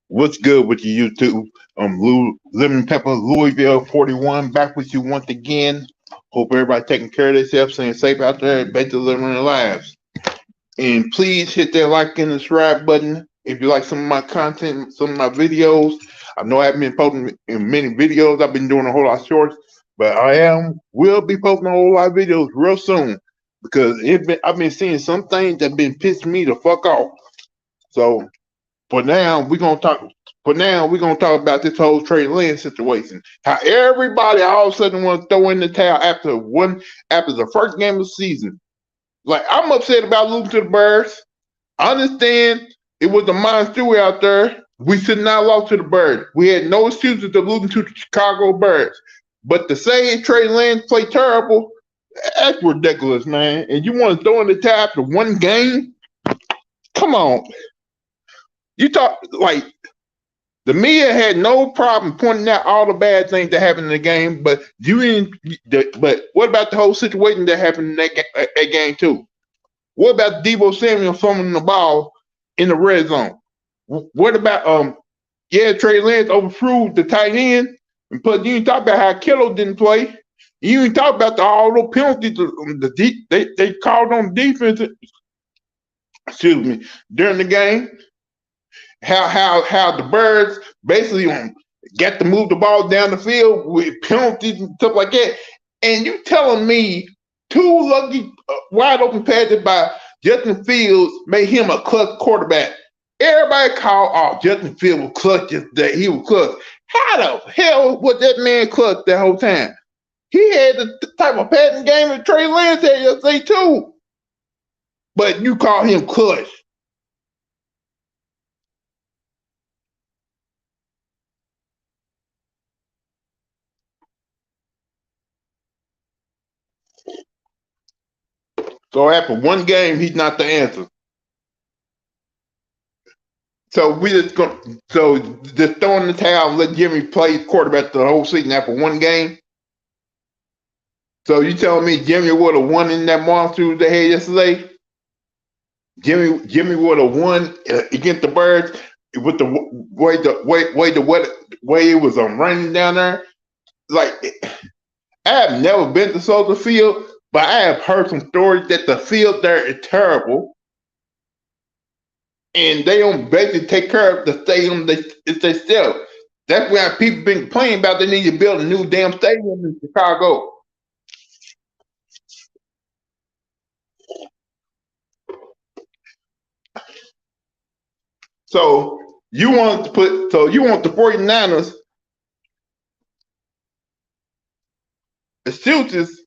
What's good with you, YouTube? lemonpepperLouisville41 back with you once again. Hope everybody taking care of themselves, staying safe out there, basically living their lives. And please hit that like and subscribe button if you like some of my content, some of my videos. I know I haven't been posting in many videos. I've been doing a whole lot of shorts, but will be posting a whole lot of videos real soon because I've been seeing some things that been pissing me the fuck off. So for now, we're gonna talk about this whole Trey Lance situation. How everybody all of a sudden want to throw in the towel after the first game of the season. Like, I'm upset about losing to the Birds. I understand it was a monster out there. We should not have lost to the Birds. We had no excuses of losing to the Chicago Birds. But to say Trey Lance played terrible, that's ridiculous, man. And you want to throw in the towel after one game? Come on. You talk like the media had no problem pointing out all the bad things that happened in the game, but But what about the whole situation that happened in that game too? What about Deebo Samuel fumbling the ball in the red zone? What about Trey Lance overthrew the tight end, but you didn't talk about how Kittle didn't play. You didn't talk about all those penalties they called on defense. Excuse me, during the game. How the Birds basically got to move the ball down the field with penalties and stuff like that. And you telling me two lucky wide open passes by Justin Fields made him a clutch quarterback. Everybody called Justin Fields was clutch that he was clutch. How the hell was that man clutch that whole time? He had the type of passing game that Trey Lance had yesterday too. But you call him clutch. So after one game, he's not the answer. So just throwing the towel and let Jimmy play quarterback the whole season after one game. So you telling me Jimmy would have won in that monster they had yesterday? Jimmy would have won against the Birds with the way it was running down there. Like, I have never been to Soldier Field, but I have heard some stories that the field there is terrible. And they don't basically take care of the stadium themselves. That's why people been complaining about they need to build a new damn stadium in Chicago. So you want the 49ers excuses.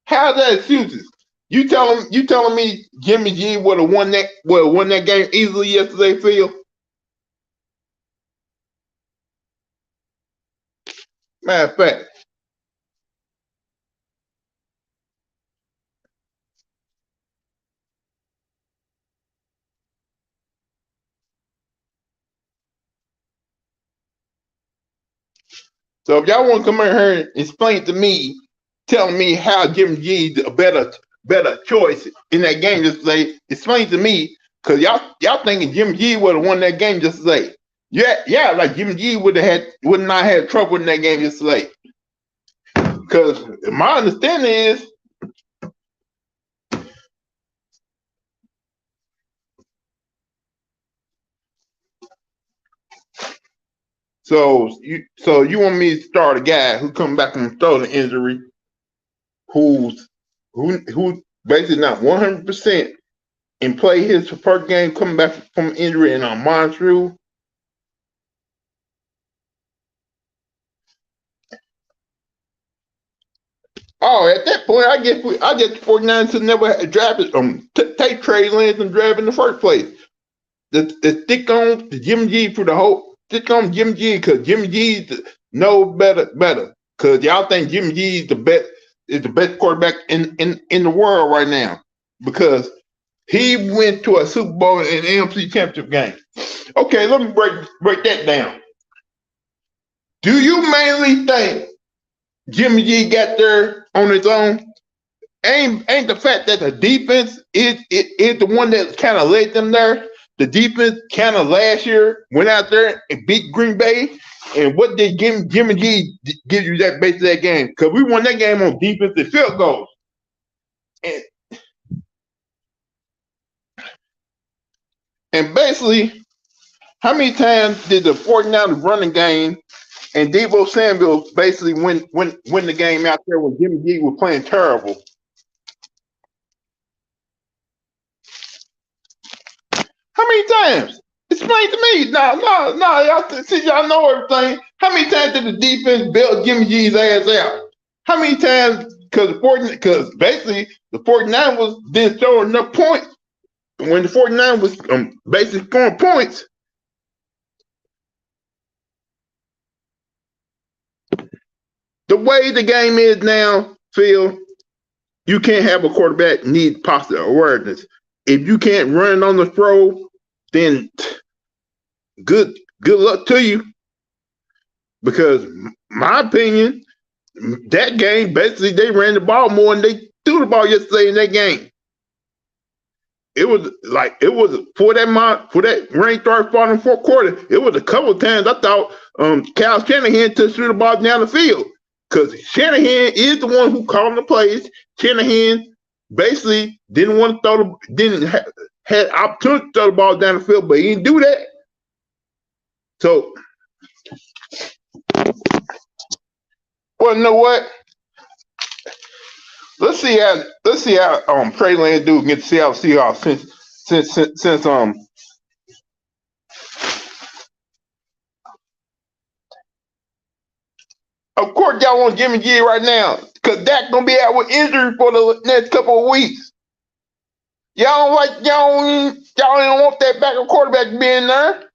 How's that excuses? You telling me Jimmy G would have won that game easily yesterday, Phil? Matter of fact. So if y'all want to come in here and explain to me, telling me how Jimmy G is a better choice in that game yesterday, explain to me, because y'all thinking Jimmy G would have won that game yesterday. Yeah, like Jimmy G would not have trouble in that game yesterday. Because my understanding is so you want me to start a guy who come back from a shoulder injury, who's basically not 100% and play his first game coming back from injury and on monster. Oh, at that point, I guess the 49ers should never drafted take Trey Lance and draft in the first place. The stick on Jimmy G for the whole stick on Jimmy G because Jimmy G know better. Because y'all think Jimmy G is the best quarterback in the world right now because he went to a Super Bowl and NFC Championship game. Okay, let me break that down. Do you mainly think Jimmy G got there on his own. Ain't the fact that the defense is the one that kind of led them there. The defense kind of last year went out there and beat Green Bay. And what did Jimmy G give you that base of that game? Because we won that game on defensive field goals. And basically, how many times did the 49ers run the game and Deebo Samuel basically win the game out there when Jimmy G was playing terrible? How many times? Explain to me. No, y'all, since y'all know everything, how many times did the defense bail Jimmy G's ass out? How many times? Because basically the 49ers didn't throw enough points. When the 49ers was basically scoring points, the way the game is now, Phil, you can't have a quarterback need positive awareness. If you can't run on the throw, then good luck to you. Because my opinion, that game basically they ran the ball more than they threw the ball yesterday in that game. It was for that rain start falling in the fourth quarter. It was a couple of times I thought Kyle Shanahan to shoot the ball down the field. Because Shanahan is the one who called the plays. Shanahan basically didn't want to had opportunity to throw the ball down the field, but he didn't do that. So, well, you know what? Let's see how Trey Lance do against Seattle Seahawks since of course y'all want Jimmy G right now because Dak gonna be out with injury for the next couple of weeks. Y'all don't want that backup quarterback being there.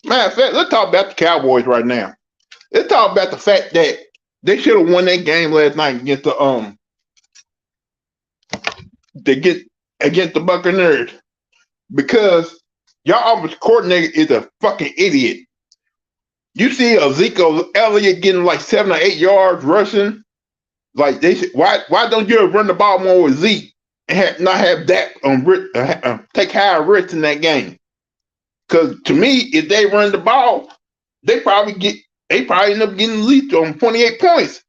Matter of fact, let's talk about the Cowboys right now. Let's talk about the fact that they should have won that game last night against against the Buccaneers because y'all offensive coordinator is a fucking idiot. You see Ezekiel Elliott getting like 7 or 8 yards rushing. Like they should, why don't you run the ball more with Zeke and not have that take higher risks in that game? Because to me, if they run the ball, they probably end up getting at least 28 points.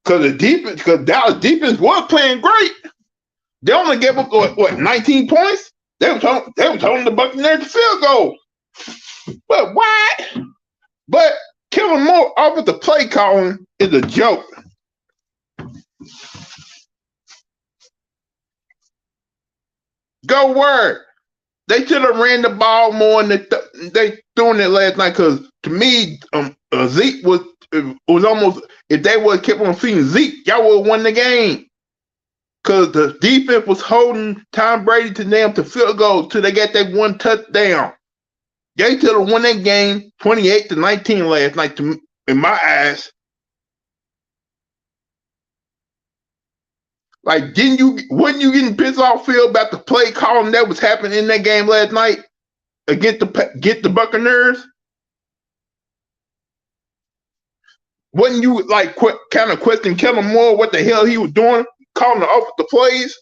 Because Dallas defense was playing great. They only gave up 19 points. They were holding the Buccaneers to field goal. But why? But Kellen Moore off of the play calling is a joke. Go where? They should have ran the ball more than they doing it last night. Because to me, Zeke was almost, if they would have kept on feeding Zeke, y'all would have won the game. Because the defense was holding Tom Brady to them to field goal till they got that one touchdown. They should have won that game 28-19 last night. In my eyes, like wasn't you getting pissed off, Phil, about the play calling that was happening in that game last night against the Buccaneers? Wasn't you like kind of questioning Kellen Moore what the hell he was doing, calling the plays?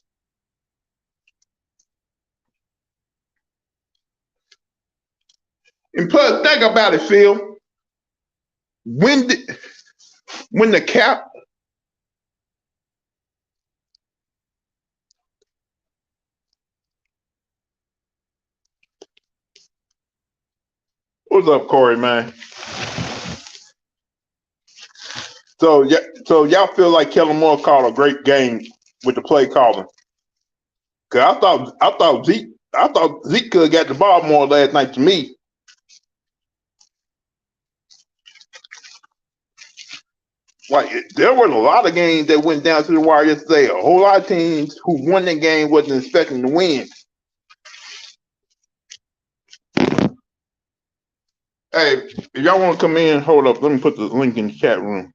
And plus, think about it, Phil. When the cap. What's up, Corey, man? So y'all feel like Kellen Moore called a great game with the play calling? Cause I thought Zeke could have got the ball more last night to me. Like there were a lot of games that went down to the wire yesterday. A whole lot of teams who won that game wasn't expecting to win. Hey, if y'all want to come in, hold up. Let me put the link in the chat room.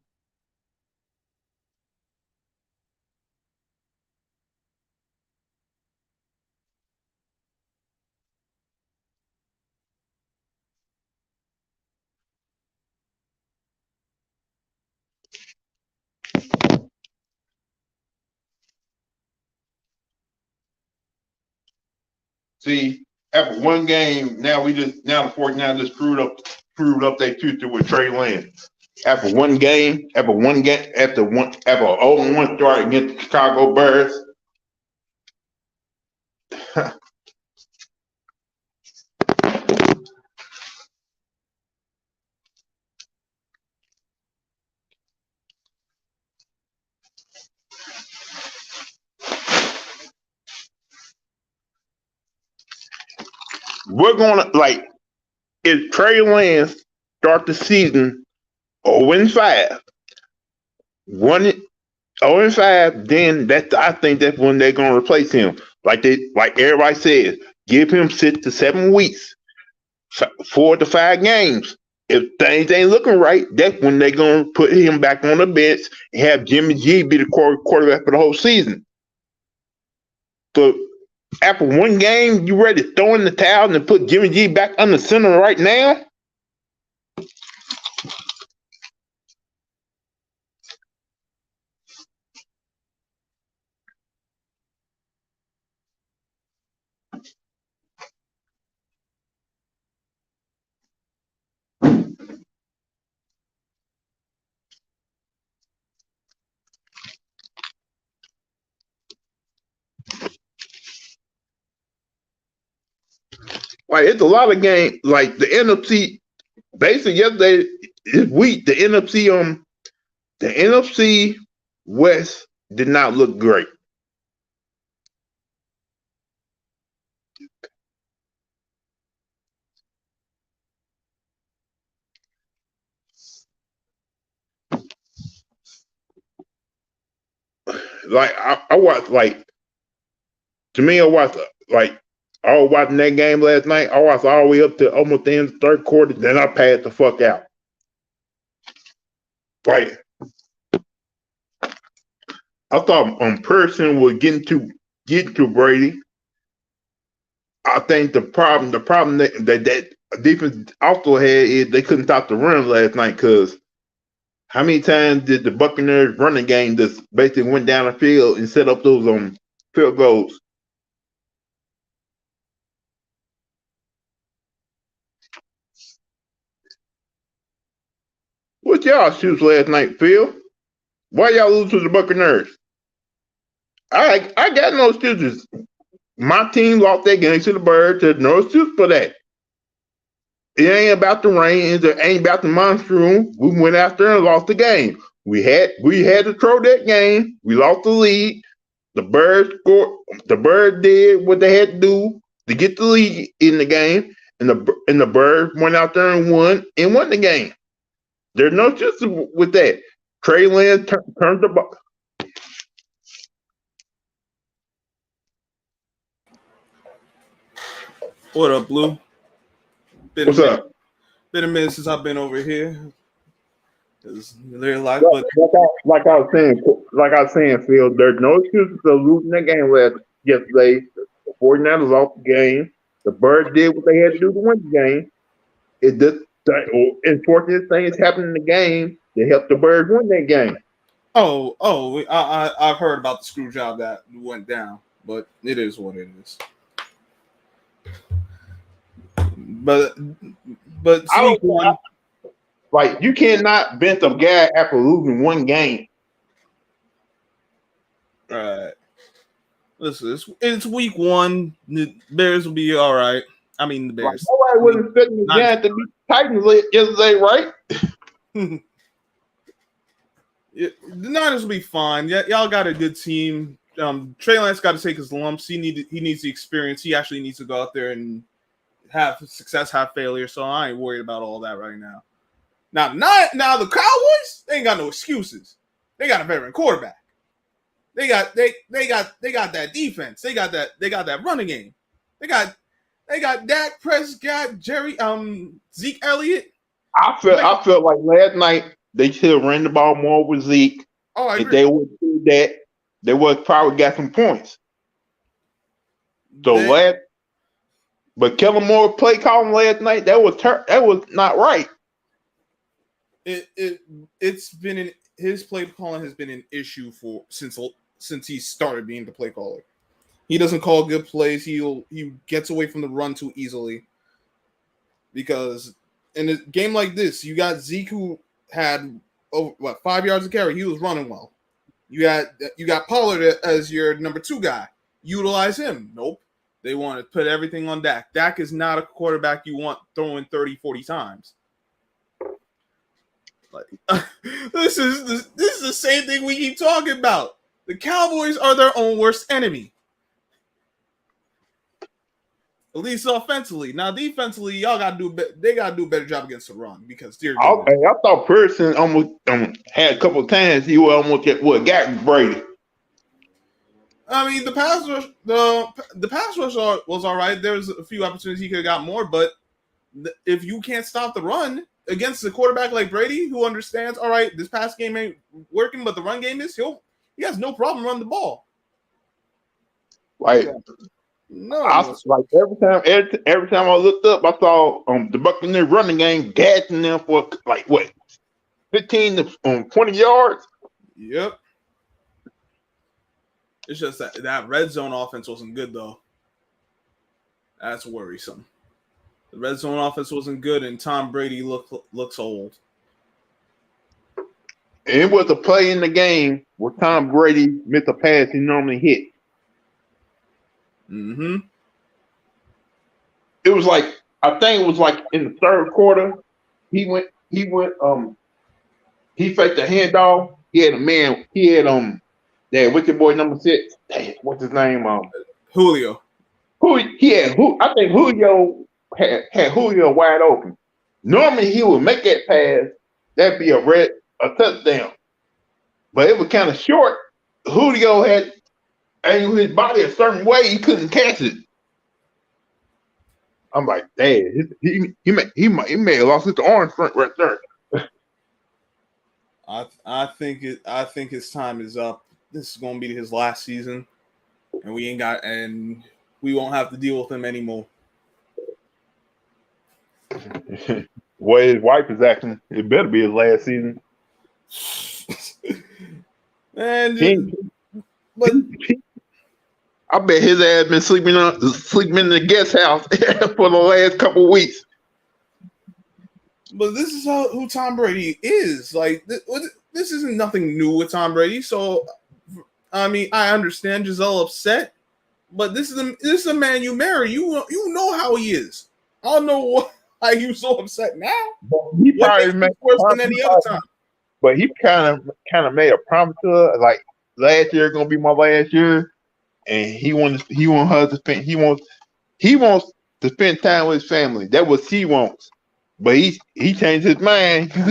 See, after one game, now the 49ers just proved up their future with Trey Lance. After one game, after an 0-1 start against the Chicago Bears. We're gonna if Trey Lance start the season 0-5, 0-5, then I think that's when they're gonna replace him. Like everybody says, give him 6 to 7 weeks, 4 to 5 games. If things ain't looking right, that's when they're gonna put him back on the bench and have Jimmy G be the quarterback for the whole season. So after one game, you ready to throw in the towel and put Jimmy G back under center right now? Like it's a lot of games. Like the NFC, basically yesterday, this week, the NFC West did not look great. Like I watched to me, I watched I was watching that game last night. I watched all the way up to almost the end of the third quarter. Then I passed the fuck out. Like I thought Person was getting to Brady. I think the problem that defense also had is they couldn't stop the run last night because how many times did the Buccaneers running game just basically went down the field and set up those field goals? What y'all shoots last night, Phil? Why y'all lose to the Buccaneers? I got no excuses. My team lost that game to the Birds. There's no excuse for that. It ain't about the rain. It ain't about the monsoon. We went after and lost the game. We had to throw that game. We lost the lead. The Birds scored. The Birds did what they had to do to get the lead in the game, and the Birds went out there and won the game. There's no excuse with that. Trey Lance turned the ball. What up, Blue? What's up? Been a minute since I've been over here. It's their life, but like I was saying, Phil, there's no excuses for losing that game yesterday. The 49ers lost the game. The Birds did what they had to do to win the game. It just unfortunate things happened in the game that helped the Birds win that game. I've heard about the screw job that went down, but it is what it is. But I don't want you cannot bench a guy after losing one game. Right. Listen, it's week one. The Bears will be all right. I mean, the Bears. Nobody was expecting the Giants to beat the Titans yesterday, right? The Niners will be fine. Y'all got a good team. Trey Lance got to take his lumps. He needs the experience. He actually needs to go out there and have success, have failure. So I ain't worried about all that right now. Now the Cowboys, they ain't got no excuses. They got a veteran quarterback. They got that defense. They got that running game. They got Dak Prescott, Zeke Elliott. I felt like last night they should have ran the ball more with Zeke. Oh, I agree. If they would do that, they would probably got some points. But Kellen Moore play calling last night, that was not right. It's been his play calling has been an issue since he started being the play caller. He doesn't call good plays. He gets away from the run too easily. Because in a game like this, you got Zeke who had 5 yards of carry. He was running well. You got Pollard as your number 2 guy. Utilize him. Nope. They want to put everything on Dak. Dak is not a quarterback you want throwing 30, 40 times. Like this is the same thing we keep talking about. The Cowboys are their own worst enemy. At least offensively. Now defensively, y'all gotta do. They gotta do a better job against the run because dear goodness. I thought Pearson almost had a couple of times he was almost got Brady. I mean, the pass rush was all right. There was a few opportunities he could have got more, but if you can't stop the run against a quarterback like Brady, who understands, all right, this pass game ain't working, but the run game is, he has no problem running the ball. Like, like every time I looked up, I saw the Buccaneers running game gassing them for 15 to 20 yards. Yep. It's just that red zone offense wasn't good though. That's worrisome. The red zone offense wasn't good, and Tom Brady looks old. And it was a play in the game where Tom Brady missed a pass he normally hit. Mm-hmm. It was I think it was in the third quarter. He faked the handoff. He had a man. He had what's your boy number 6? What's his name? Julio. I think Julio had Julio wide open. Normally he would make that pass. That'd be a touchdown. But it was kind of short. Julio had angled his body a certain way he couldn't catch it. I'm like, dang, he may have lost his arm front right there. I think his time is up. This is gonna be his last season, and we won't have to deal with him anymore. Well, his wife is acting. It better be his last season. I bet his ass been sleeping in the guest house for the last couple of weeks. But this is who Tom Brady is. Like this isn't nothing new with Tom Brady. So, I mean, I understand Giselle upset, but this is a man you marry. You know how he is. I don't know why you so upset now. He probably made worse than any other time. But he kind of made a promise to her, like last year gonna be my last year, and he wants her to spend. He wants to spend time with his family. That's what she wants. But he changed his mind. He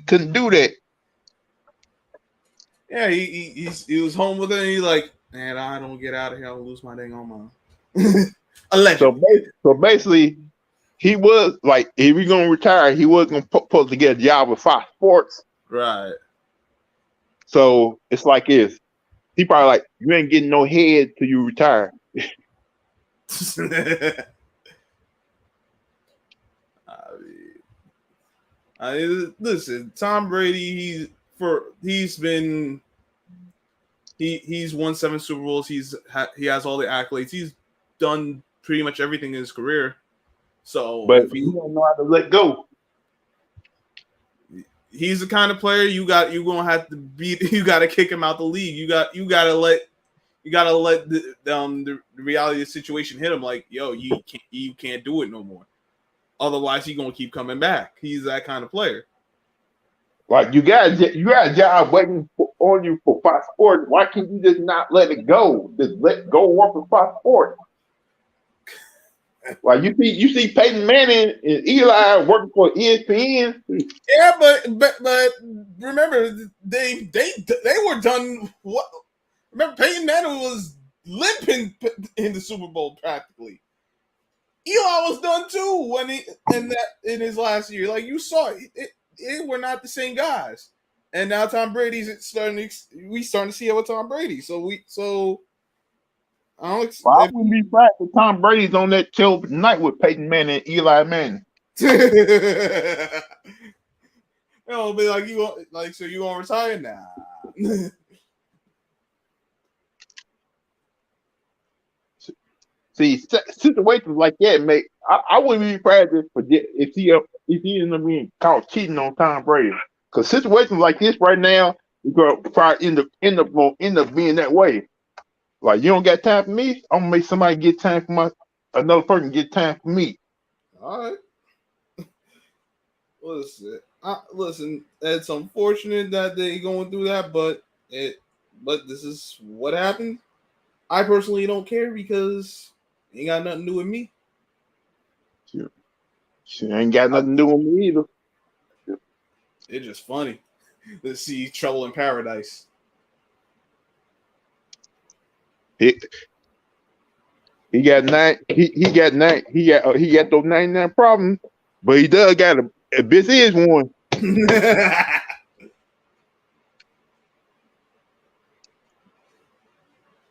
couldn't do that. Yeah, he was home with her, and he's like, man, I don't get out of here, I'll lose my dang on mine. Allegedly. So basically, he was like, if he's gonna retire, he was gonna supposed to get a job with Fox Sports. Right. So it's like this. He probably like, you ain't getting no head till you retire. Listen, Tom Brady, he's won 7 Super Bowls. He has all the accolades. He's done pretty much everything in his career. So, but he don't know how to let go. He's the kind of player you gonna have to beat. You got to kick him out the league. You got to let the reality of the situation hit him. Like, yo, you can't do it no more. Otherwise, he's gonna keep coming back. He's that kind of player. Like you got a job waiting on you for Fox Sports. Why can't you just not let it go? Just let go work for Fox Sports. Like you see Peyton Manning and Eli working for ESPN. Yeah, but remember they were done. What? Remember Peyton Manning was limping in the Super Bowl practically. Eli was done too when in his last year. Like you saw, it were not the same guys. And now Tom Brady's starting to see it with Tom Brady. I wouldn't be right if Tom Brady's on that show tonight with Peyton Manning and Eli Manning. It'll be like so you gonna retire now? See, situations like that make I wouldn't be surprised if he ended up being caught cheating on Tom Brady. Because situations like this right now, you're gonna probably end up being that way. Like you don't got time for me, I'm gonna make somebody get time for another person get time for me. All right. Listen. It's unfortunate that they going through that, but this is what happened. I personally don't care because it ain't got nothing to do with me. She ain't got nothing to do with me either. It's just funny to see trouble in paradise. He got nine. He got nine. He got those 99 problems, but he does got a this is one.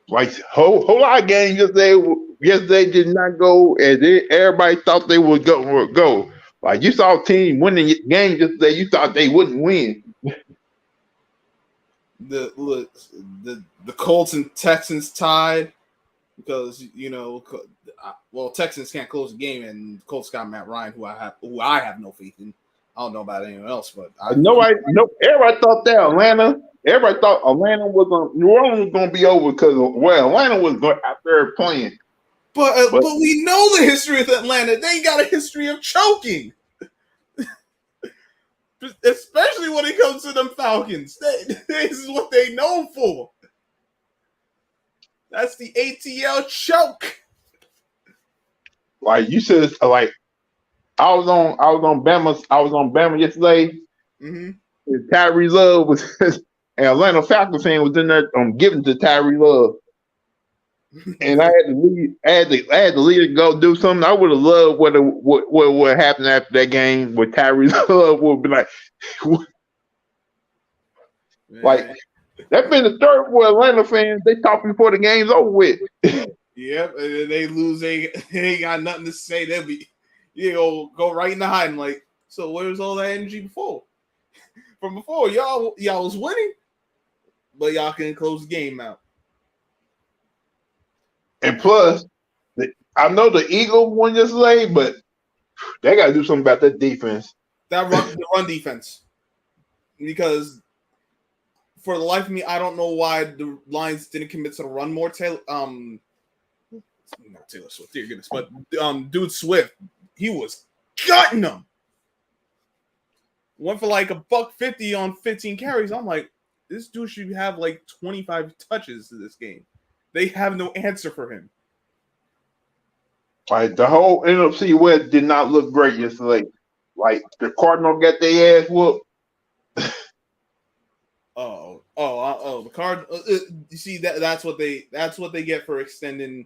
Like whole lot of games yesterday did not go as everybody thought they would go. Like you saw a team winning games yesterday, you thought they wouldn't win. The Colts and Texans tied because Texans can't close the game, and the Colts got Matt Ryan, who I have no faith in. I don't know about anyone else, but everybody thought Atlanta was New Orleans was going to be over because Atlanta was out there playing. But we know the history of Atlanta. They got a history of choking, especially when it comes to them Falcons. This is what they known for. That's the ATL choke. Like you said, like I was on Bama yesterday. Mm-hmm. Tyree Love was an Atlanta Falcons fan was in there giving to Tyree Love. And I had to leave to go do something. I would have loved what happened after that game with Tyree Love would be like like that's been the third for Atlanta fans. They talk before the game's over with. Yep, and they lose. They ain't got nothing to say. They'll be go right in the hiding. Like, so where's all that energy before? From before, y'all was winning, but y'all couldn't close the game out. And plus, I know the Eagles won yesterday, but they got to do something about that defense. The run defense, because for the life of me, I don't know why the Lions didn't commit to the run more. Not Taylor Swift, dear goodness, but dude Swift, he was gutting them. Went for like $150 on 15 carries. I'm like, this dude should have like 25 touches to this game. They have no answer for him. Like the whole NFC West did not look great yesterday. Like the Cardinals got their ass whooped. The card. You see that's what they get for extending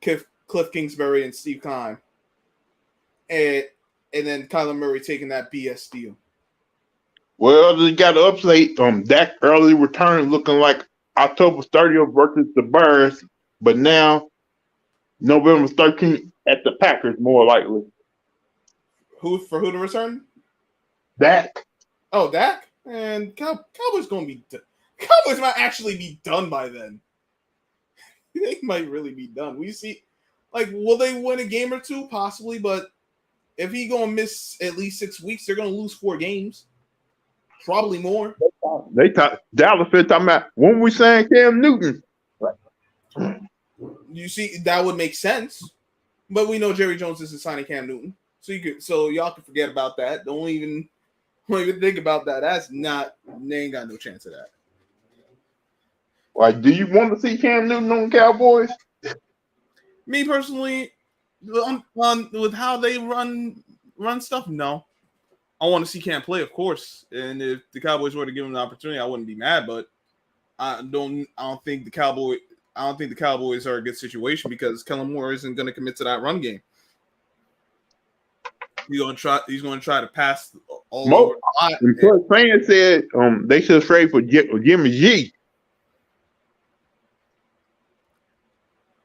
Cliff Kingsbury and Steve Keim, and then Kyler Murray taking that BS deal. Well, they got an update. Dak early return looking like October 30th versus the Bears, but now November 13th at the Packers more likely. Who to return? Dak. Oh, Dak. And Cowboys Cowboys might actually be done by then. They might really be done. We see, like, will they win a game or two? Possibly, but if he gonna miss at least 6 weeks, they're gonna lose 4 games. Probably more. Dallas been talking about when we signed Cam Newton. You see, that would make sense. But we know Jerry Jones isn't signing Cam Newton. So y'all can forget about that. Don't even think about that. They ain't got no chance of that. Like, do you want to see Cam Newton on the Cowboys? Me personally, with how they run stuff, no. I want to see Cam play, of course. And if the Cowboys were to give him the opportunity, I wouldn't be mad. But I don't think the Cowboys are a good situation because Kellen Moore isn't going to commit to that run game. He's going to try to pass all over the lot. Fans said they should trade for Jimmy G.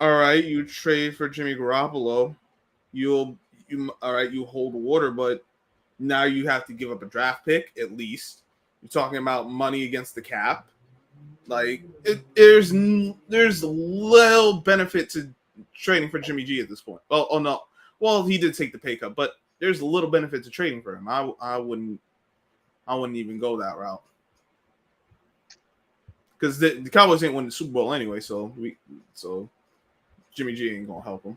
All right, you trade for Jimmy Garoppolo. You hold the water, but now you have to give up a draft pick at least. You're talking about money against the cap. Like there's little benefit to trading for Jimmy G at this point. Well, oh no, well he did take the pay cut, but there's a little benefit to trading for him. I wouldn't even go that route because the Cowboys ain't win the Super Bowl anyway, so Jimmy G ain't gonna help him.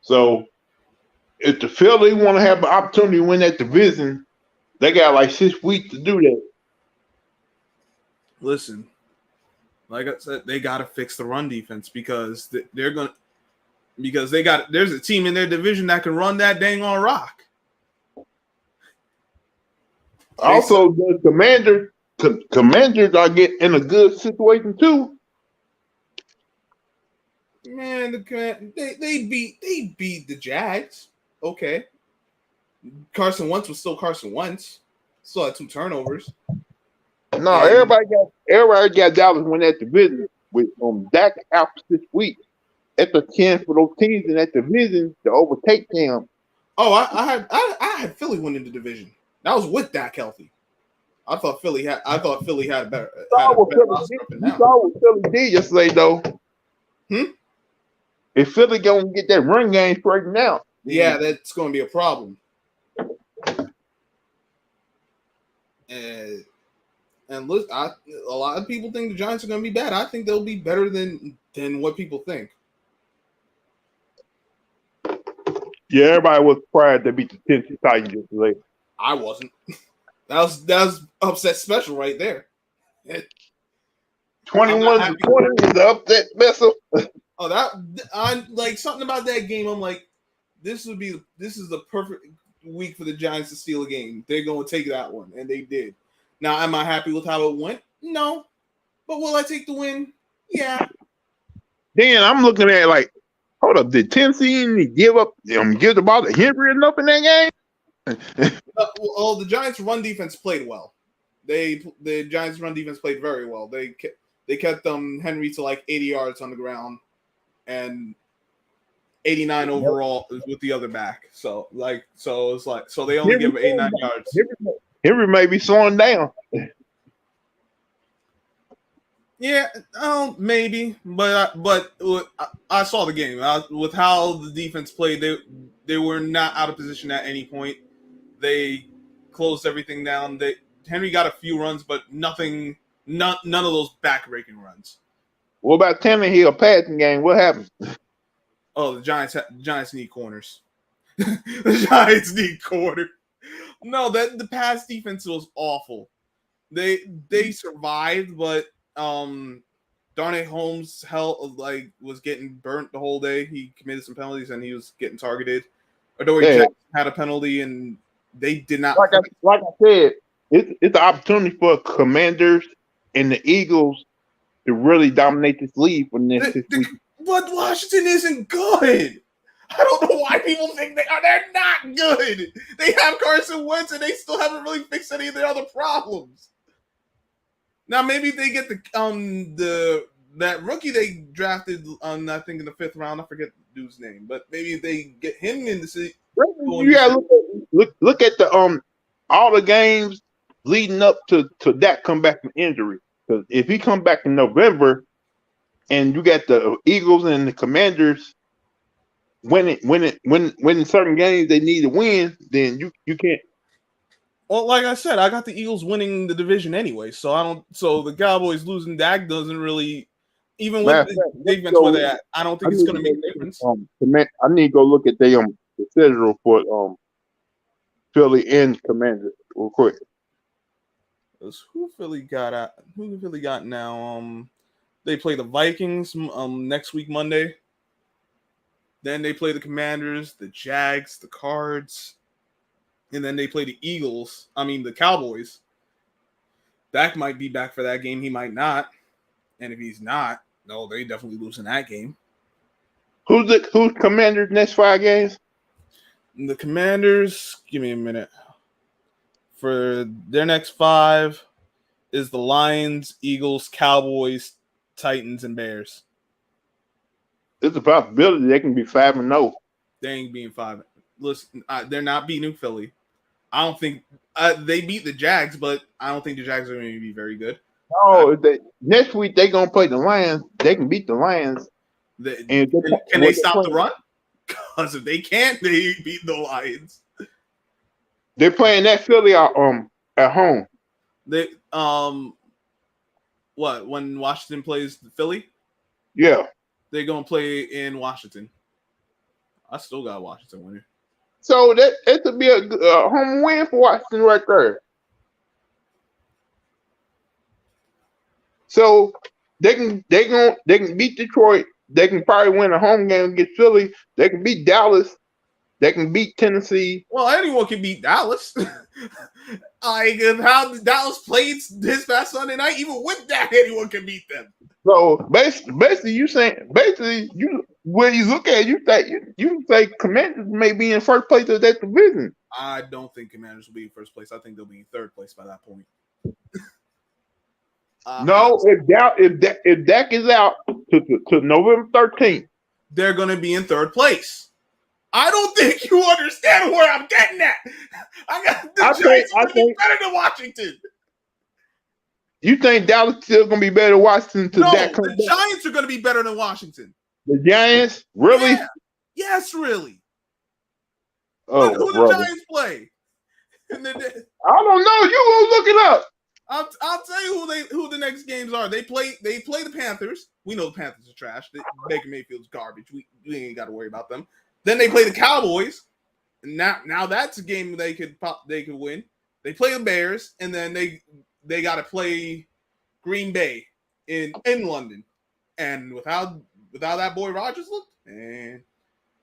So if the Philly want to have an opportunity to win that division, they got like 6 weeks to do that. Listen, like I said, they got to fix the run defense because there's a team in their division that can run that dang on rock. Also, the Commanders are getting in a good situation too. Man, they beat the Jags. Okay, Carson Wentz was still Carson Wentz. Still had 2 turnovers. No, everybody got Dallas win that division with Dak out for 6 weeks. That's a chance for those teams in that division to overtake them. Oh, I had Philly winning the division. That was with Dak healthy. I thought Philly had a better. You saw what Philly did yesterday, though. If Philly gonna get that run game straightened out, yeah, that's going to be a problem. And look, a lot of people think the Giants are going to be bad. I think they'll be better than what people think. Yeah, everybody was surprised they beat the Tennessee Titans yesterday. I wasn't. That was upset special right there. 21-20 was the upset special. Oh, I like something about that game. I'm like, this is the perfect week for the Giants to steal a game. They're going to take that one, and they did. Now, am I happy with how it went? No, but will I take the win? Yeah. Then I'm looking at it like, hold up, did Tennessee give the ball to Henry enough in that game? Well, the Giants' run defense played well. The Giants' run defense played very well. They kept Henry to like 80 yards on the ground and 89 overall with the other back. So it's like they only give 89 yards. Henry may be slowing down. Yeah, maybe, but I saw the game with how the defense played. They were not out of position at any point. They closed everything down. Henry got a few runs, but none of those back-breaking runs. What about Tannehill passing game? What happened? Oh, the Giants need corners. The Giants need corners. No, the pass defense was awful. They survived, but Darnay Holmes was getting burnt the whole day. He committed some penalties and he was getting targeted. Adoree Jackson had a penalty and they did not. Like I said, it's an opportunity for Commanders and the Eagles to really dominate this league for the next 6 weeks. But Washington isn't good. I don't know why people think they are. They're not good. They have Carson Wentz and they still haven't really fixed any of their other problems. Now maybe they get that rookie they drafted I think in the 5th round. I forget the dude's name, but maybe they get him in the city. You gotta look at the all the games leading up to that come back from injury. Because if he come back in November, and you got the Eagles and the Commanders winning certain games they need to win, then you can't. Well, like I said, I got the Eagles winning the division anyway, so the Cowboys losing Dak doesn't really, even with the defense where they're at, I don't think it's going to make a difference. I need to go look at the schedule for Philly and Commanders real quick. Who Philly got now? They play the Vikings next week Monday. Then they play the Commanders, the Jags, the Cards. And then they play the Cowboys. Dak might be back for that game. He might not. And if he's not, no, they definitely lose in that game. Who's Commanders' next 5 games? The Commanders, give me a minute. For their next 5 is the Lions, Eagles, Cowboys, Titans, and Bears. There's a possibility they can be 5-0. They ain't being 5. Listen, they're not beating Philly. I don't think they beat the Jags, but I don't think the Jags are going to be very good. Oh, next week they gonna play the Lions. They can beat the Lions. Can they stop the run? Because if they can't, they beat the Lions. They're playing that Philly at home. They what, when Washington plays Philly? Yeah. They're gonna play in Washington. I still got Washington winning. So that could be a home win for Washington right there. So they can beat Detroit. They can probably win a home game against Philly. They can beat Dallas. They can beat Tennessee. Well, anyone can beat Dallas. Like how Dallas played this past Sunday night, even with that, anyone can beat them. So basically, you when you look at it, you say Commanders may be in first place of that division. I don't think Commanders will be in first place. I think they'll be in third place by that point. No, if Dak is out to November 13th, they're going to be in third place. I don't think you understand where I'm getting at. Giants are going to be better than Washington. You think Dallas still going to be better than Washington? No, the Giants are going to be better than Washington. The Giants? Really? Yeah. Yes, really. Oh, who the Giants play? I don't know. You go look it up. I'll tell you who the next games are. They play the Panthers. We know the Panthers are trash. Baker Mayfield's garbage. We ain't got to worry about them. Then they play the Cowboys. And now that's a game they could win. They play the Bears, and then they got to play Green Bay in London. And without that boy Rodgers looked, man,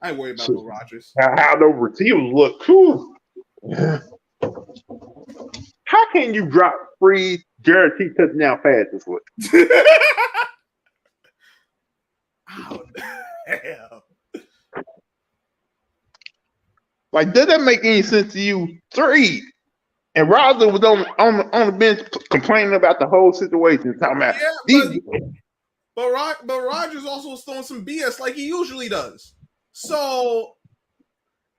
I ain't worried about no Rodgers. How those receivers look cool. How can you drop free guarantee touchdown passes with? Oh, hell. Like, does that make any sense to you? 3. And Rodgers was on the bench complaining about the whole situation. Talking about but Rodgers also was throwing some BS like he usually does. So,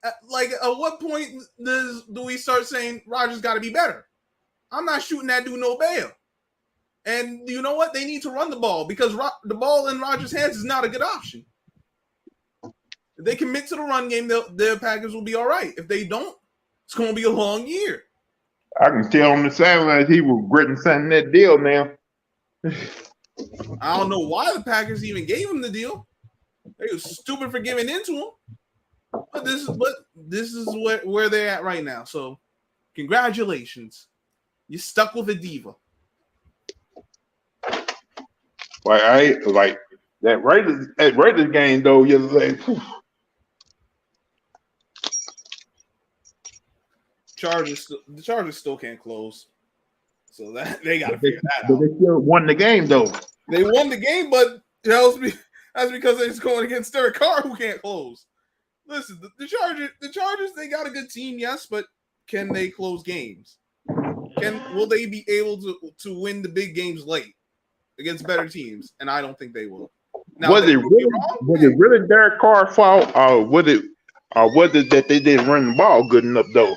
at what point do we start saying Rodgers got to be better? I'm not shooting that dude no bail. And you know what? They need to run the ball because the ball in Rodgers' hands is not a good option. If they commit to the run game, their Packers will be all right. If they don't, it's going to be a long year. I can tell on the sideline he was regretting signing that deal now. I don't know why the Packers even gave him the deal. They were stupid for giving in to him. But this is where they're at right now. So, congratulations. You stuck with a diva. Like that Raiders game though yesterday. The Chargers still can't close, so that they got to figure that out. But they still won the game though. They won the game, but that's because they're just going against Derek Carr, who can't close. Listen, the Chargers, they got a good team, yes, but can they close games? Will they be able to win the big games late against better teams? And I don't think they will. Now, was it really Derek Carr's fault, or was it that they didn't run the ball good enough though?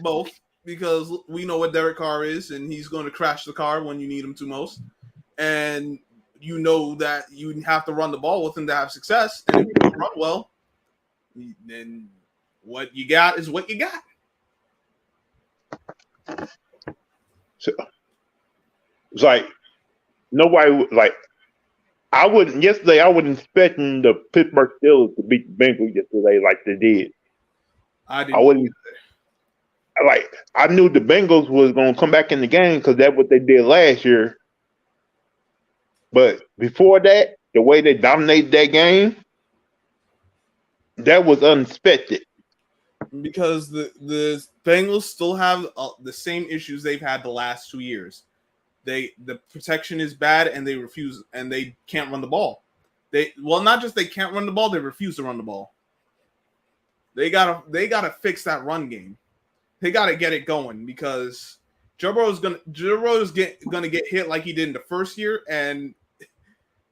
Both, because we know what Derek Carr is, and he's going to crash the car when you need him to most. And you know that you have to run the ball with him to have success. And if you don't run well, then what you got is what you got. So, it's like nobody I wasn't expecting the Pittsburgh Steelers to beat the Bengals yesterday like they did. I knew the Bengals was going to come back in the game because that's what they did last year. But before that, the way they dominated that game, that was unexpected. Because the Bengals still have the same issues they've had the last 2 years. The protection is bad, and they can't run the ball. Not just they can't run the ball, they refuse to run the ball. They gotta fix that run game. They gotta get it going because Joe Burrow's gonna get hit like he did in the first year, and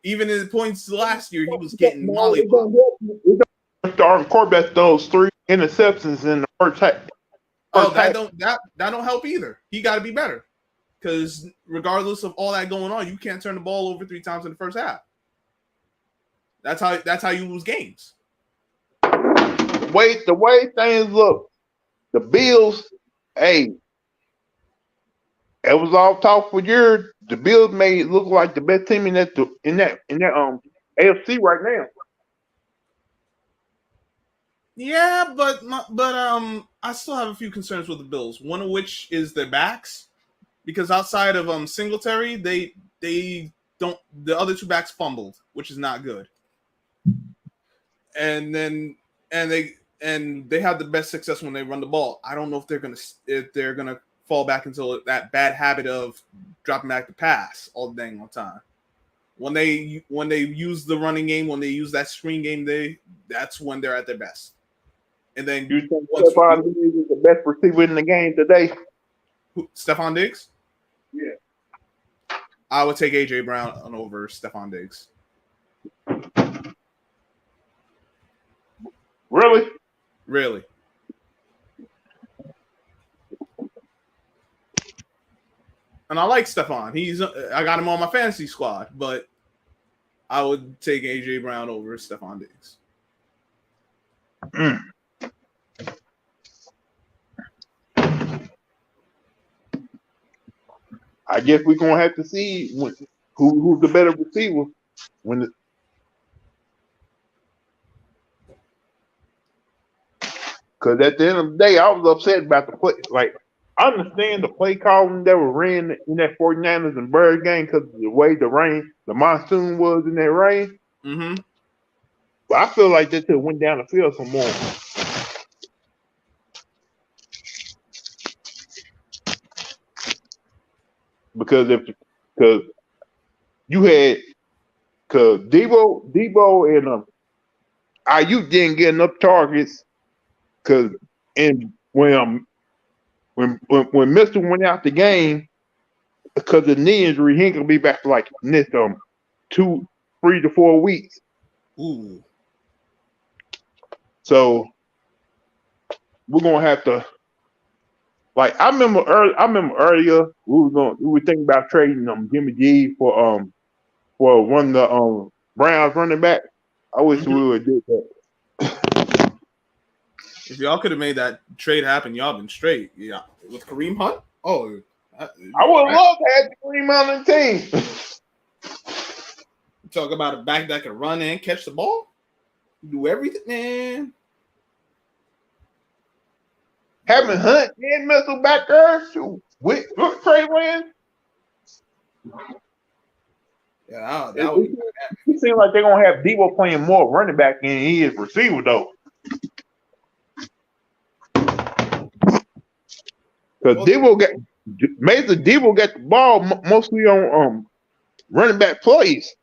even in the points last year, he was getting mollywopped. Our quarterback throws 3 interceptions in the first half. Oh, that don't help either. He got to be better because regardless of all that going on, you can't turn the ball over 3 times in the first half. That's how you lose games. The way things look, the Bills, hey, it was all talk for years. The Bills may look like the best team in that AFC right now. Yeah, but I still have a few concerns with the Bills. One of which is their backs, because outside of Singletary, they don't. The other 2 backs fumbled, which is not good. And they have the best success when they run the ball. I don't know if they're gonna fall back into that bad habit of dropping back to pass all the dang time. When they use the running game, when they use that screen game, that's when they're at their best. And then you think Stephon Diggs is the best receiver in the game today? Stephon Diggs? Yeah. I would take AJ Brown over Stephon Diggs. Really? Really. And I like Stephon. I got him on my fantasy squad, but I would take AJ Brown over Stephon Diggs. I guess we're gonna have to see who's the better receiver because at the end of the day, I was upset about the play. Like, I understand the play calling that was ran in that 49ers and Birds game because of the way the monsoon was in that rain. Mm-hmm. But I feel like they could have went down the field some more. Because Debo and Ayuk didn't get enough targets when Mister went out the game because of the knee injury, he ain't gonna be back for like next 3 to 4 weeks. Ooh. So we're gonna have to. Like I remember earlier we were thinking about trading Jimmy G for one of the Browns running back. I wish we would have did that. If y'all could have made that trade happen, y'all been straight. Yeah, with Kareem Hunt. Oh, I would love to have Kareem on the team. Talk about a back that can run and catch the ball, do everything, man. Having Hunt and Mitchell back there with Trey Lance. Yeah, that would. It seems like they're gonna have Debo playing more running back than he is receiver though. Because Debo got the ball mostly on running back plays.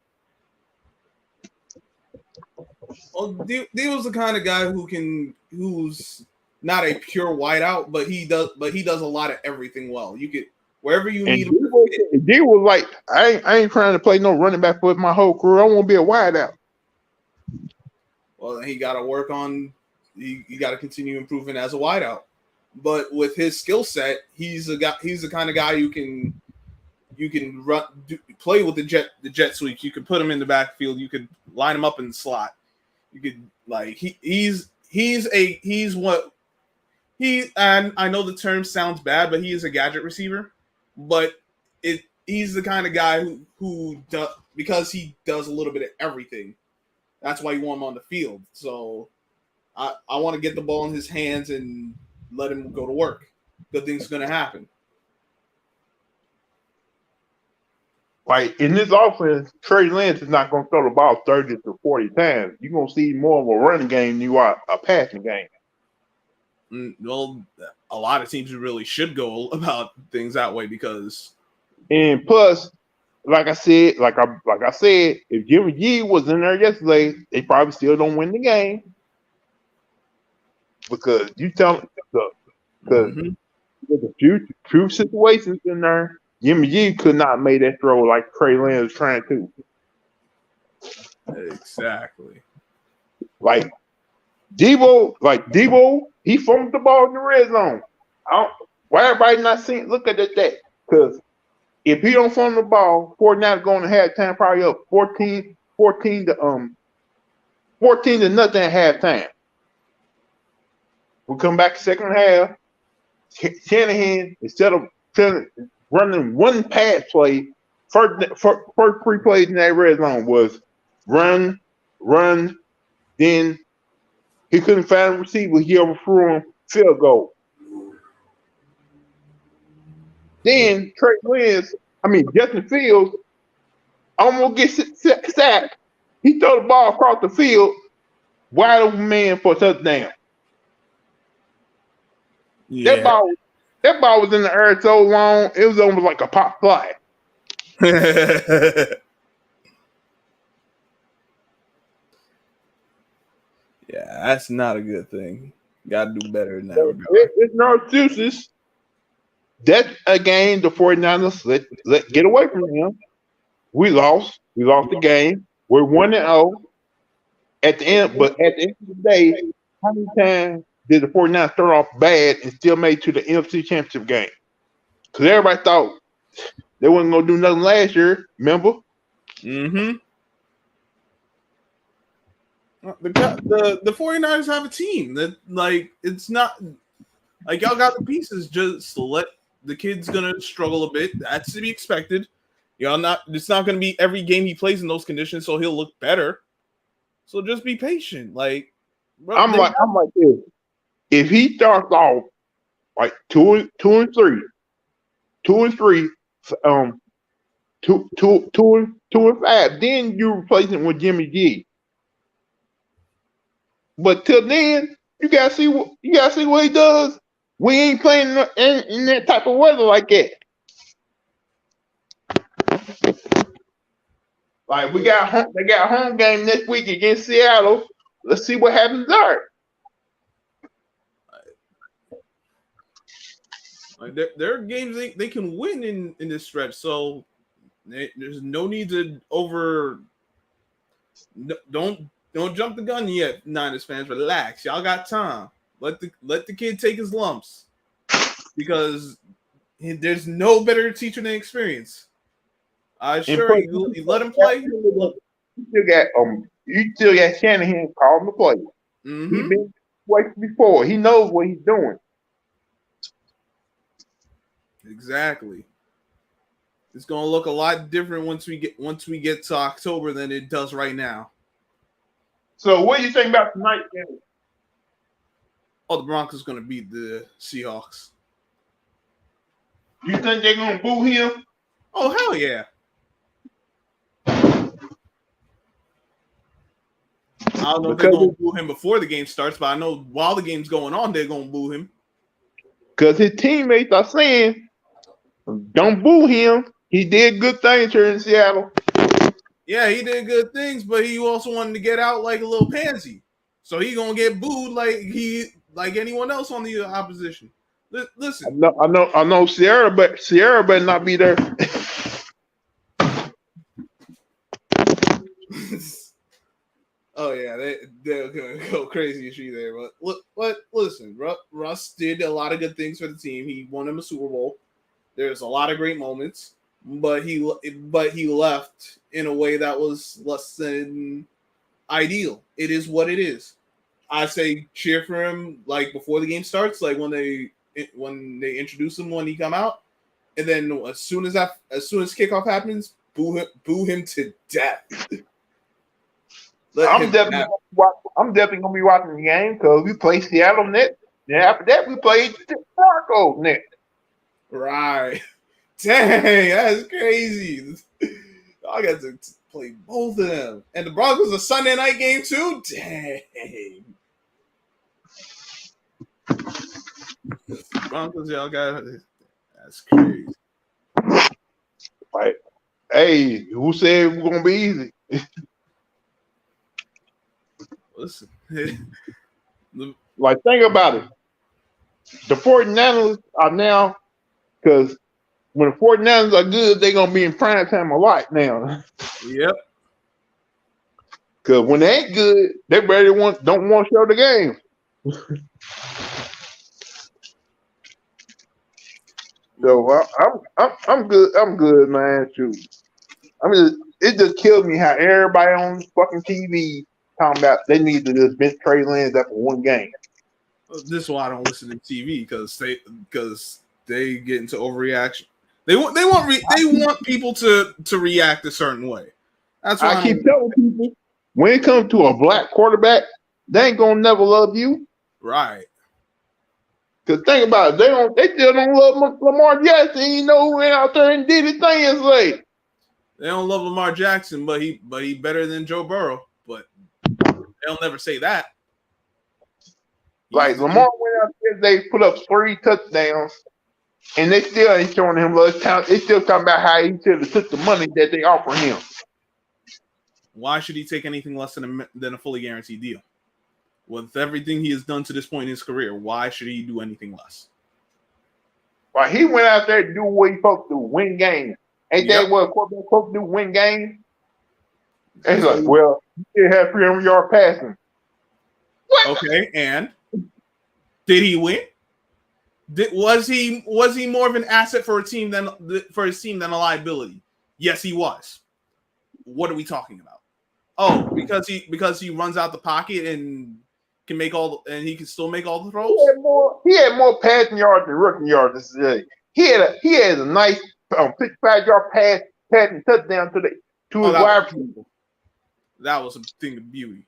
Well, Debo's the kind of guy who's not a pure wideout, but he does a lot of everything well. You could wherever you need him. Debo was like, I ain't trying to play no running back for my whole career. I want to be a wideout. Well, then he got to work on. You got to continue improving as a wideout. But with his skill set, he's the kind of guy you can play with the jet sweeps. You could put him in the backfield. You could line him up in the slot. You could and I know the term sounds bad, but he is a gadget receiver. But he's the kind of guy who does, because he does a little bit of everything. That's why you want him on the field. So I want to get the ball in his hands and let him go to work. Good things are going to happen. Like in this offense, Trey Lance is not going to throw the ball 30 to 40 times. You're going to see more of a running game than you are a passing game. Well, a lot of teams really should go about things that way because. And plus, like I said, if Jimmy G was in there yesterday, they probably still don't win the game. Because you tell me the few situations in there, Jimmy G could not make that throw like Trey Lance was trying to. Exactly. Like Debo, he fumbled the ball in the red zone. Why everybody not seeing? Look at that. Because if he don't fumble the ball, 49 going to halftime probably up 14 to nothing at halftime. We come back second half. Shanahan, instead of running one pass play, first 3 plays in that red zone was run. Then he couldn't find a receiver. He overthrew him, field goal. Then Justin Fields almost gets sacked. He throw the ball across the field, wide open man for a touchdown. Yeah. That ball was in the air so long, it was almost like a pop fly. Yeah, that's not a good thing. Got to do better than that. It's no excuses. That's a game the 49ers let get away from them. We lost. We lost the game. We're 1-0 at the end. But at the end of the day, how many times did the 49ers start off bad and still made it to the NFC Championship game? Because everybody thought they wasn't going to do nothing last year, remember? Mm-hmm. The 49ers have a team that, it's not like y'all got the pieces. Just let the kid's gonna struggle a bit. That's to be expected. It's not gonna be every game he plays in those conditions, so he'll look better. So just be patient. I'm like this. If he starts off like 2 and 3, 2 and 3, 2 and 5, then you replace him with Jimmy G. But till then, you gotta see what he does. We ain't playing in that type of weather like that. Like they got a home game next week against Seattle. Let's see what happens there. There are games they can win in this stretch, so there's no need to don't jump the gun yet, Niners fans. Relax, y'all got time. Let the kid take his lumps, because there's no better teacher than experience. You let him play. You still got Shanahan calling the play. Mm-hmm. He's been twice before. He knows what he's doing. Exactly. It's gonna look a lot different once we get to October than it does right now. So what do you think about tonight's game? Oh, the Broncos gonna beat the Seahawks. You think they're gonna boo him? Oh, hell yeah. I don't know if they're gonna boo him before the game starts, but I know while the game's going on, they're gonna boo him. Because his teammates are saying, don't boo him. He did good things here in Seattle. Yeah, he did good things, but he also wanted to get out like a little pansy. So he gonna get booed like anyone else on the opposition. Listen. I know Sierra better not be there. Oh yeah, they're gonna go crazy if she's there. But listen, Russ did a lot of good things for the team. He won him a Super Bowl. There's a lot of great moments, but he left in a way that was less than ideal. It is what it is. I say cheer for him before the game starts, when they introduce him when he come out, and then as soon as kickoff happens, boo him to death. I'm definitely gonna be watching the game because we play Seattle next. Then after that, we play the Broncos next. Right. Dang, that's crazy. I got to play both of them, and the Broncos a Sunday night game too. Dang. Broncos, y'all got that's crazy. Right. Hey, who said we're gonna be easy? Listen. Think about it. The 49ers are now, because when the 49ers are good, they're going to be in prime time a lot now. Yep. Because when they ain't good, they barely don't want to show the game. So I'm good. I'm good, man. Shoot. I mean, it just killed me how everybody on fucking TV talking about they need to just bench Trey Lance after one game. This is why I don't listen to TV because they get into overreaction. They want people to react a certain way. That's why I keep telling people when it comes to a black quarterback, they ain't gonna never love you. Right. Cause think about it, they still don't love Lamar Jackson. You know who went out there and did his thing yesterday. They don't love Lamar Jackson, but he better than Joe Burrow. But they'll never say that. Like Lamar went out there, they put up 3 touchdowns, and they still ain't showing him love talent. They still talking about how he should have took the money that they offer him. Why should he take anything less than a fully guaranteed deal? With everything he has done to this point in his career, why should he do anything less? Well, he went out there to do what he supposed to do, win games. Ain't that what a quarterback supposed to do, win games? And he's like, well, you still have 300-yard passing. What? Okay, and did he win? Was he more of an asset for his team than a liability? Yes, he was. What are we talking about? Oh, because he runs out the pocket and can make he can still make all the throws. He had more passing yards than rushing yards this day. He had a nice 55-yard passing touchdown to his wide receiver. That was a thing of beauty.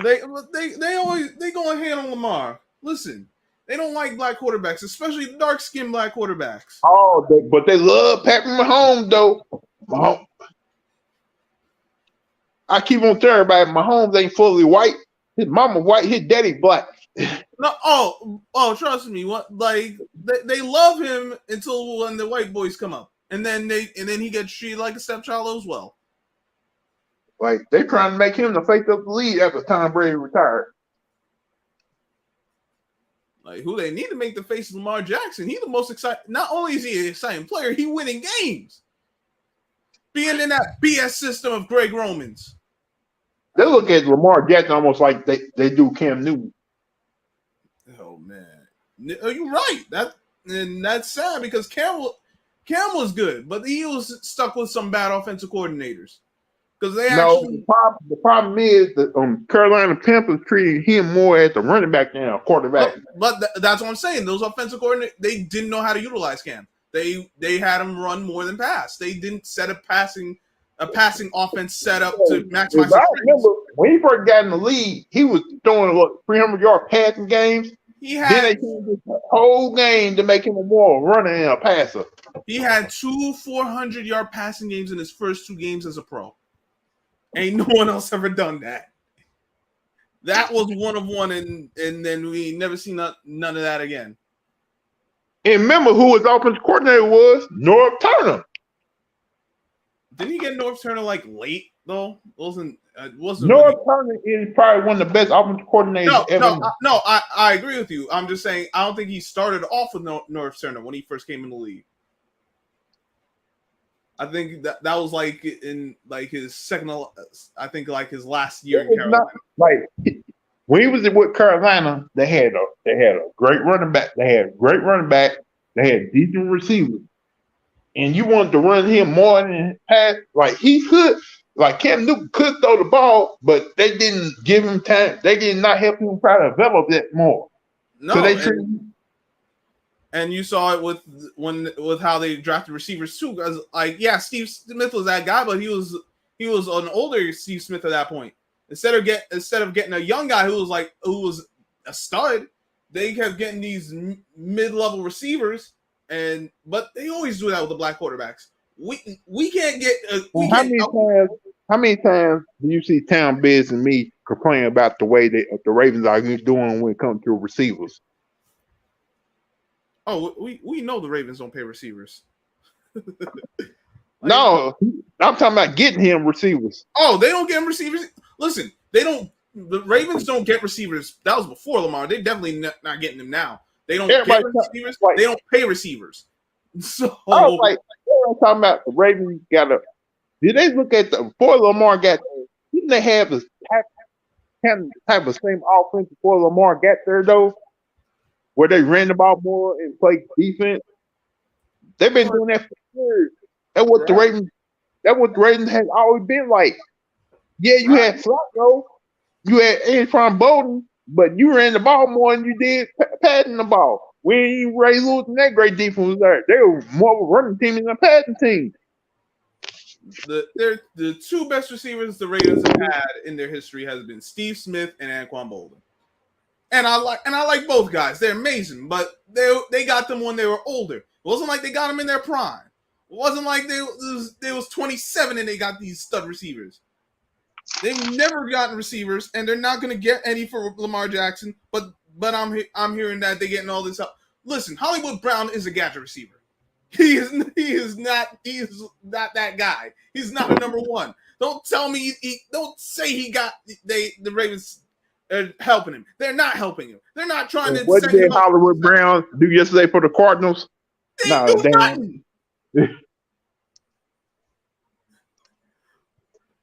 they going hand on Lamar. Listen, they don't like black quarterbacks, especially dark-skinned black quarterbacks. Oh, but they love Patrick Mahomes though. Mahomes. I keep on telling everybody, Mahomes ain't fully white. His mama white, his daddy black. No, trust me. What they love him until when the white boys come up, and then he gets treated like a stepchild as well. Like they trying to make him the face of the league after Tom Brady retired. Like who they need to make the face of Lamar Jackson. He's the most exciting. Not only is he an exciting player, he winning games. Being in that BS system of Greg Romans. They look at Lamar Jackson almost like they do Cam Newton. Oh man, you're right. That's sad because Cam was good, but he was stuck with some bad offensive coordinators. Because the problem is that Carolina Panthers treated him more as a running back than a quarterback. But that's what I'm saying. Those offensive coordinators, they didn't know how to utilize Cam. They had him run more than pass. They didn't set a passing offense set up to maximize. I remember when he first got in the league, he was throwing 300-yard passing games. Then they changed the whole game to make him more a runner and a passer. He had 2 400-yard passing games in his first 2 games as a pro. Ain't no one else ever done that. That was one of one, and then we never seen none of that again. And remember who his offensive coordinator was? North Turner. Didn't he get North Turner late though? Wasn't North Turner is probably one of the best offensive coordinators ever. No, I agree with you. I'm just saying I don't think he started off with North Turner when he first came in the league. I think that was in his second. I think his last year in Carolina. When he was with Carolina, they had a great running back. They had decent receivers, and you wanted to run him more than pass. He could, Cam Newton could throw the ball, but they didn't give him time. They did not help him try to develop that more. No, so and you saw it with how they drafted receivers too. Because Steve Smith was that guy, but he was an older Steve Smith at that point. Instead of getting a young guy who was a stud, they kept getting these mid-level receivers, but they always do that with the black quarterbacks. We can't get. How many times do you see Town Biz and me complain about the way the Ravens are doing when it comes to receivers? Oh, we know the Ravens don't pay receivers. No, I'm talking about getting him receivers. Oh, they don't get him receivers. Listen, the Ravens don't get receivers. That was before Lamar. They definitely not getting them now. They don't get receivers. They don't pay receivers. So I'm talking about the Ravens got a. Did they look at before Lamar got there? Didn't they have the type of same offense before Lamar got there though? where they ran the ball more and played defense. They've been doing that for years. That's what the Ravens. That's what the Ravens has always been like. Yeah, you had Flacco, you had Antoine Bolden, but you ran the ball more than you did passing the ball. We ain't even Ray Lewis and that great defense was there. They were more of a running team than a passing team. The two best receivers the Ravens have had in their history has been Steve Smith and Anquan Bolden. And I like both guys. They're amazing, but they got them when they were older. It wasn't like they got them in their prime. It wasn't like they was 27 and they got these stud receivers. They've never gotten receivers, and they're not going to get any for Lamar Jackson. But I'm hearing that they're getting all this help. Listen, Hollywood Brown is a gadget receiver. He is not that guy. He's not a number one. Don't tell me don't say he got the Ravens are helping him. They're not helping him. They're not trying to. What did Hollywood Brown do yesterday for the Cardinals? They do nothing.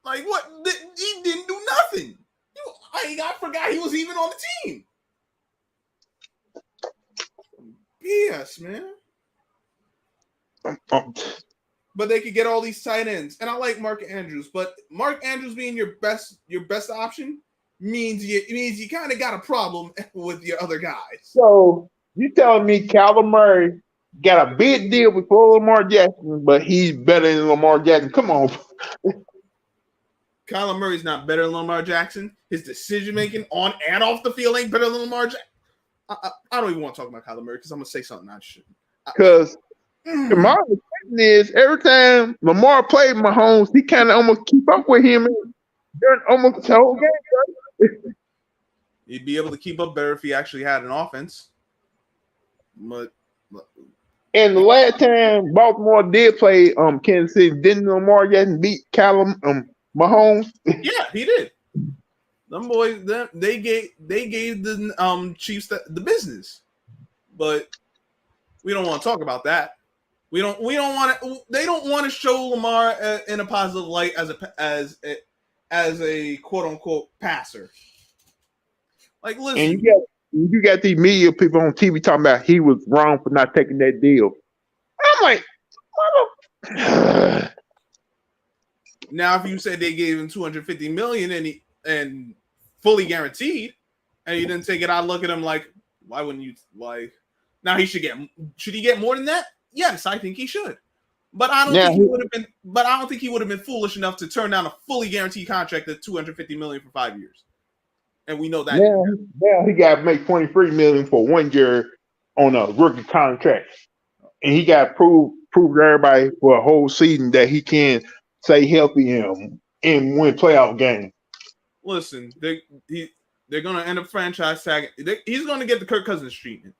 Like what? He didn't do nothing. I forgot he was even on the team. Yes, man. But they could get all these tight ends, and I like Mark Andrews. But Mark Andrews being your best option means you kind of got a problem with your other guys. So you telling me Kyler Murray got a big deal before Lamar Jackson, but he's better than Lamar Jackson? Come on. Kyler Murray's not better than Lamar Jackson. His decision making on and off the field ain't better than Lamar Jackson. I don't even want to talk about Kyler Murray because I'm gonna say something I shouldn't. Because my understanding is every time Lamar played Mahomes, he kind of almost keep up with him during almost the whole game. Right? He'd be able to keep up better if he actually had an offense. And the last time Baltimore did play Kansas City, didn't Lamar Jackson beat Mahomes? Yeah, he did. Them boys, they gave the Chiefs the business, but we don't want to talk about that. We don't want to. They don't want to show Lamar in a positive light as a quote unquote passer. Like, listen, and you got these media people on TV talking about he was wrong for not taking that deal. I'm like, now if you said they gave him $250 million and fully guaranteed, and he didn't take it, I look at him like, why wouldn't you? Like, now he should he get more than that? Yes, I think he should. But I don't think he would have been. But I don't think he would have been foolish enough to turn down a fully guaranteed contract at $250 million for 5 years. And we know that. Yeah, he got to make $23 million for 1 year on a rookie contract, and he got to prove to everybody for a whole season that he can stay healthy and win playoff games. Listen, they're gonna end up franchise tagging. He's gonna get the Kirk Cousins treatment.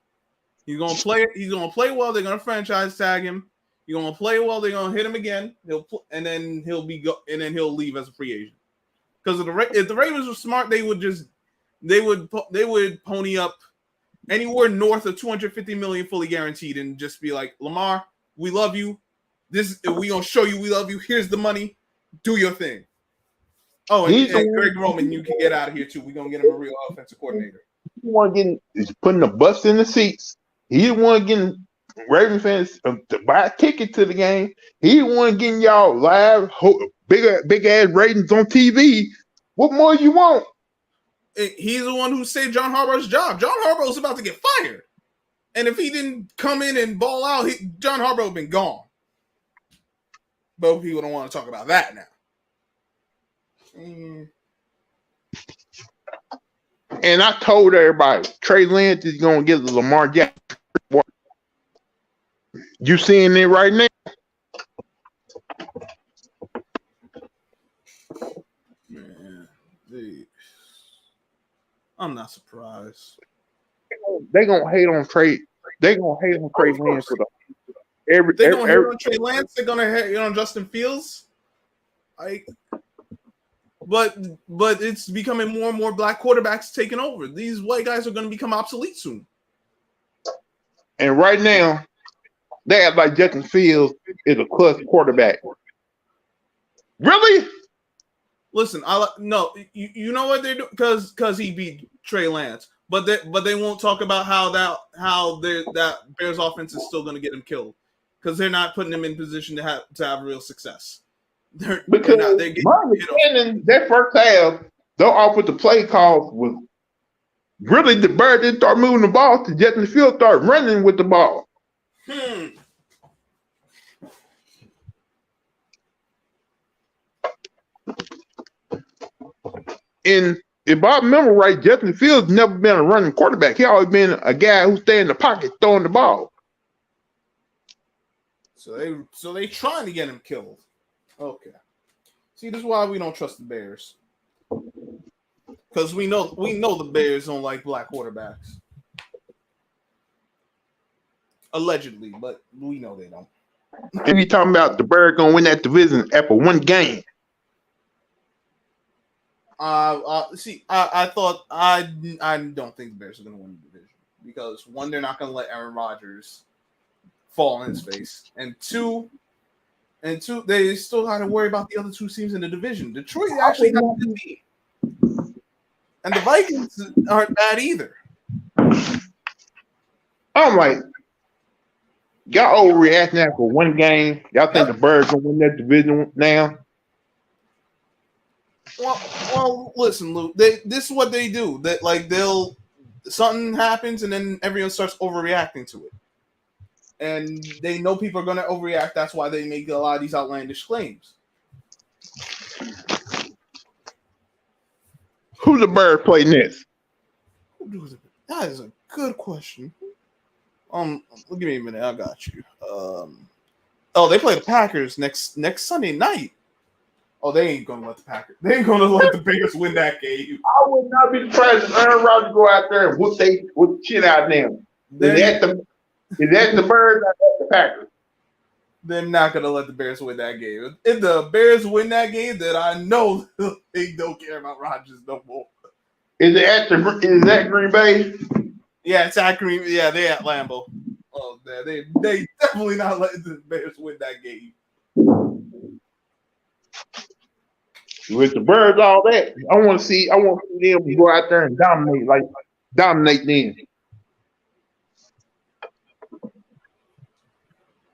He's gonna play. He's gonna play well. They're gonna franchise tag him. He's gonna play well. They're gonna hit him again. And then he'll leave as a free agent. Because if the Ravens were smart, they would pony up anywhere north of $250 million fully guaranteed and just be like, Lamar, we love you. We gonna show you we love you. Here's the money. Do your thing. Oh, and Greg Roman, you can get out of here too. We're gonna get him a real offensive coordinator. He want is putting the butts in the seats. He didn't want getting Ravens fans to buy a ticket to the game. He didn't want getting y'all live, big ass ratings on TV. What more you want? He's the one who saved John Harbaugh's job. John Harbaugh was about to get fired, and if he didn't come in and ball out, John Harbaugh would have been gone. But people don't want to talk about that now. And I told everybody, Trey Lance is going to get the Lamar Jackson. You seeing it right now? Man, I'm not surprised. They're going to hate on Trey. They're going to hate on Trey Lance. They're going to hate on Trey Lance. They're going to hate on Justin Fields. But it's becoming more and more black quarterbacks taking over. These white guys are going to become obsolete soon. And right now, they act like Justin Fields is a clutch quarterback. Really? Listen, you know what they're doing because he beat Trey Lance. but they won't talk about that Bears offense is still going to get him killed because they're not putting him in position to have real success. They're not. They're getting my understanding that first half, their offensive play calls was really the Bears didn't start moving the ball to Justin Fields start running with the ball. And if I remember right, Justin Fields never been a running quarterback. He always been a guy who stay in the pocket throwing the ball. So they trying to get him killed. Okay. See, this is why we don't trust the Bears. Because we know the Bears don't like black quarterbacks. Allegedly, but we know they don't. And you talking about the Bears gonna win that division after one game. I thought I don't think the Bears are gonna win the division. Because one, they're not gonna let Aaron Rodgers fall on his face. And two, they still got to worry about the other two teams in the division. Detroit actually has a good team. And the Vikings aren't bad either. I'm like, y'all overreacting after one game. Y'all think the Bears gonna win that division now? Well, listen, Lou. This is what they do. That something happens and then everyone starts overreacting to it. And they know people are going to overreact. That's why they make a lot of these outlandish claims. Who the Bears play next? That is a good question. Give me a minute. I got you. They play the Packers next Sunday night. Oh, they ain't gonna let the Packers. They ain't gonna let the Bears win that game. I would not be surprised if Aaron Rodgers go out there and whoop shit out of them. Is that the Bears or that the Packers? They're not gonna let the Bears win that game. If the Bears win that game, then I know they don't care about Rodgers no more. Is that Green Bay? Yeah, it's at Green. Yeah, they at Lambeau. Oh, they definitely not letting the Bears win that game. With the Birds, all that, I want to see them go out there and dominate them.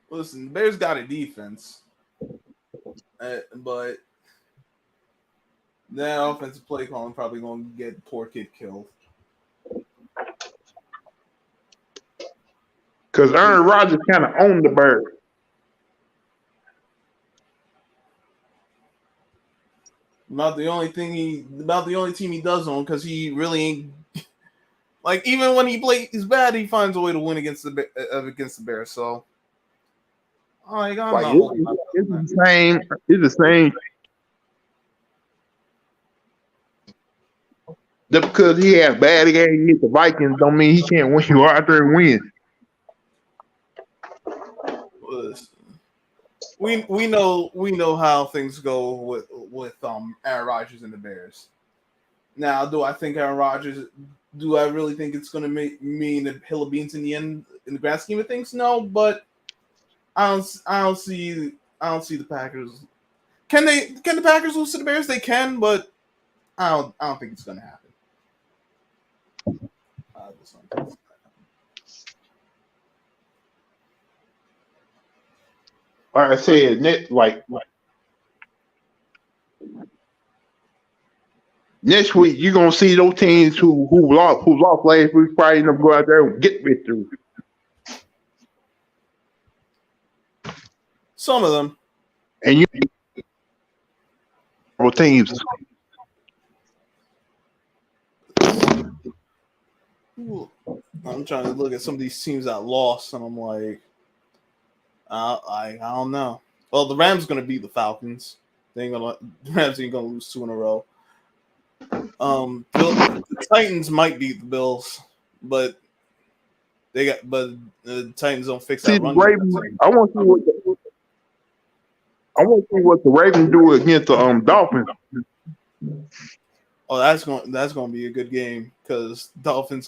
Listen, the Bears got a defense, but that offensive play calling probably going to get poor kid killed. Because Aaron Rodgers kind of owned the Birds. About the only team he does own, because he really ain't even when he plays bad, he finds a way to win against the Bears. So, it's the same. Just because he had bad game against the Vikings, don't mean he can't win. You out there and win. We know how things go with Aaron Rodgers and the Bears. Now, do I think Aaron Rodgers? Do I really think it's going to mean a hill of beans in the end in the grand scheme of things? No, but I don't see the Packers. Can the Packers lose to the Bears? They can, but I don't think it's going to happen. Like I said, next week you're gonna see those teams who lost last week probably gonna go out there and get victory. Some of them. And teams. I'm trying to look at some of these teams that lost, and I'm like, I don't know. Well, the Rams going to beat the Falcons. The Rams ain't going to lose 2 in a row. The Titans might beat the Bills, but the Titans don't fix that run. I want to see what the Ravens do against the Dolphins. Oh, that's going to be a good game because Dolphins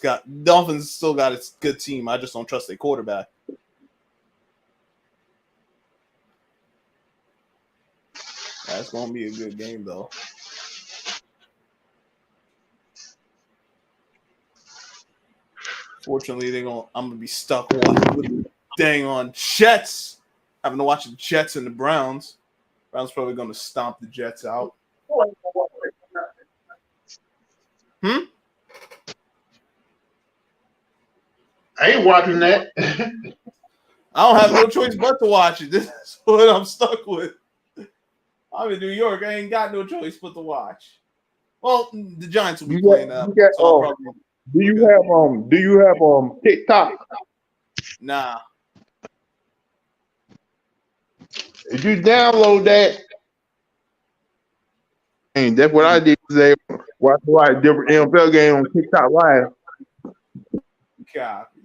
still got a good team. I just don't trust their quarterback. That's going to be a good game, though. Fortunately, I'm gonna be stuck watching with the dang on Jets. Having to watch the Jets and the Browns. Browns probably gonna stomp the Jets out. I ain't watching that. I don't have no choice but to watch it. This is what I'm stuck with. I'm in New York. I ain't got no choice but to watch. Well, the Giants will be playing that. So do you have TikTok? Nah. If you download that, and that's what I did today. Watch a lot of different NFL games on TikTok Live. Copy.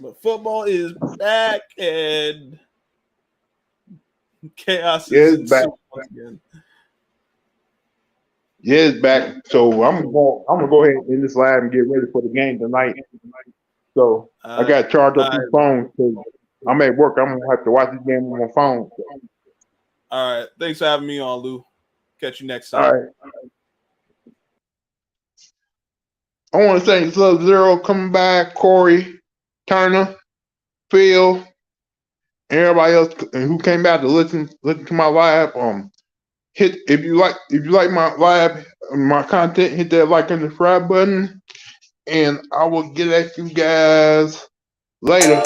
But football is back and chaos is back. once again. Yeah, it's back. So I'm gonna go ahead and end this live and get ready for the game tonight. So I got to charge up these phones because I'm at work. I'm gonna have to watch this game on my phone. So. All right. Thanks for having me on, Lou. Catch you next time. All right. I want to thank Sub-Zero coming back, Corey, Turner, Phil, and everybody else who came back to listen to my live. If you like my live, my content, hit that like and subscribe button, and I will get at you guys later.